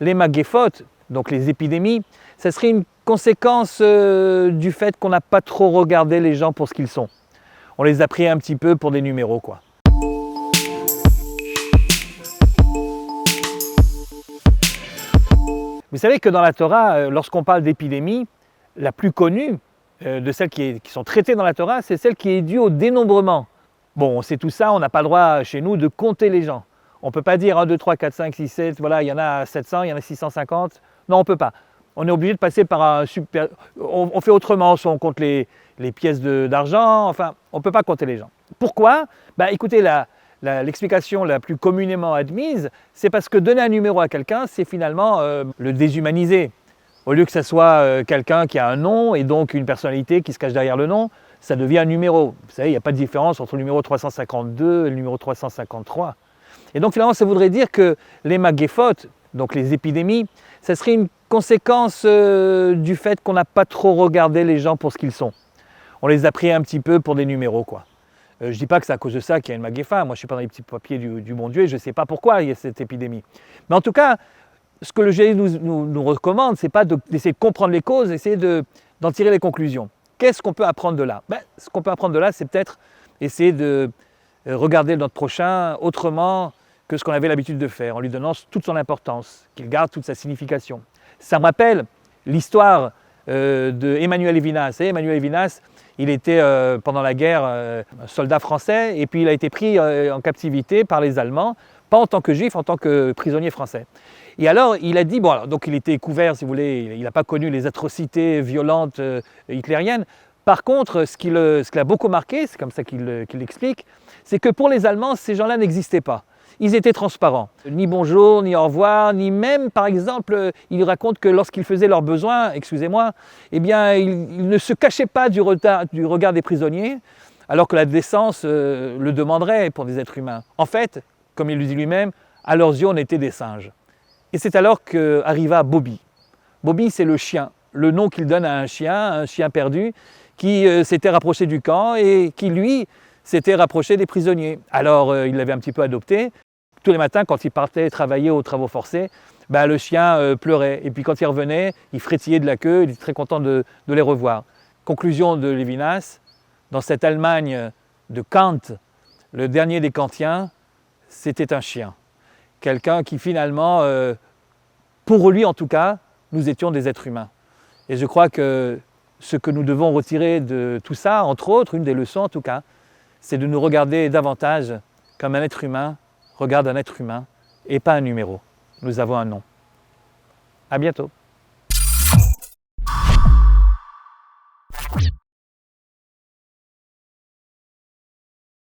les magéphotes, donc les épidémies, ça serait une conséquence du fait qu'on n'a pas trop regardé les gens pour ce qu'ils sont. On les a pris un petit peu pour des numéros, quoi. Vous savez que dans la Torah, lorsqu'on parle d'épidémie, la plus connue de celles qui sont traitées dans la Torah, c'est celle qui est due au dénombrement. Bon, on sait tout ça, on n'a pas le droit chez nous de compter les gens. On ne peut pas dire 1, 2, 3, 4, 5, 6, 7, voilà, il y en a 700, il y en a 650. Non, on ne peut pas. On est obligé de passer par un super... On fait autrement, soit on compte les pièces d'argent, enfin, on ne peut pas compter les gens. Pourquoi? Écoutez, l'explication la plus communément admise, c'est parce que donner un numéro à quelqu'un, c'est finalement le déshumaniser. Au lieu que ce soit quelqu'un qui a un nom et donc une personnalité qui se cache derrière le nom, ça devient un numéro. Vous savez, il n'y a pas de différence entre le numéro 352 et le numéro 353. Et donc finalement, ça voudrait dire que les magéphotes, donc les épidémies, ça serait une conséquence du fait qu'on n'a pas trop regardé les gens pour ce qu'ils sont. On les a pris un petit peu pour des numéros, quoi. Je ne dis pas que c'est à cause de ça qu'il y a une magéfa. Moi, je ne suis pas dans les petits papiers du bon Dieu et je ne sais pas pourquoi il y a cette épidémie. Mais en tout cas, ce que le GIE nous recommande, ce n'est pas d'essayer de comprendre les causes, essayer d'en tirer les conclusions. Qu'est-ce qu'on peut apprendre de là? Ce qu'on peut apprendre de là, c'est peut-être essayer de regarder notre prochain autrement que ce qu'on avait l'habitude de faire, en lui donnant toute son importance, qu'il garde toute sa signification. Ça me rappelle l'histoire d'Emmanuel Levinas. Vous savez, Emmanuel Levinas, il était pendant la guerre un soldat français et puis il a été pris en captivité par les Allemands, pas en tant que juif, en tant que prisonnier français. Et alors il a dit, bon, alors, donc il était couvert, si vous voulez, il n'a pas connu les atrocités violentes hitlériennes. Par contre, ce qui l'a beaucoup marqué, c'est comme ça qu'il l'explique, c'est que pour les Allemands, ces gens-là n'existaient pas. Ils étaient transparents. Ni bonjour, ni au revoir, ni même, par exemple, il raconte que lorsqu'ils faisaient leurs besoins, excusez-moi, eh bien, ils ne se cachaient pas du regard des prisonniers, alors que la décence le demanderait pour des êtres humains. En fait, comme il le dit lui-même, à leurs yeux, on était des singes. Et c'est alors qu'arriva Bobby. Bobby, c'est le chien, le nom qu'il donne à un chien perdu, qui s'était rapproché du camp et qui, lui, s'était rapproché des prisonniers. Alors, il l'avait un petit peu adopté. Tous les matins, quand il partait travailler aux travaux forcés, le chien pleurait. Et puis quand il revenait, il frétillait de la queue, il était très content de les revoir. Conclusion de Levinas, dans cette Allemagne de Kant, le dernier des kantiens, c'était un chien. Quelqu'un qui finalement, pour lui en tout cas, nous étions des êtres humains. Et je crois que ce que nous devons retirer de tout ça, entre autres, une des leçons en tout cas, c'est de nous regarder davantage comme un être humain regarde un être humain et pas un numéro. Nous avons un nom. À bientôt.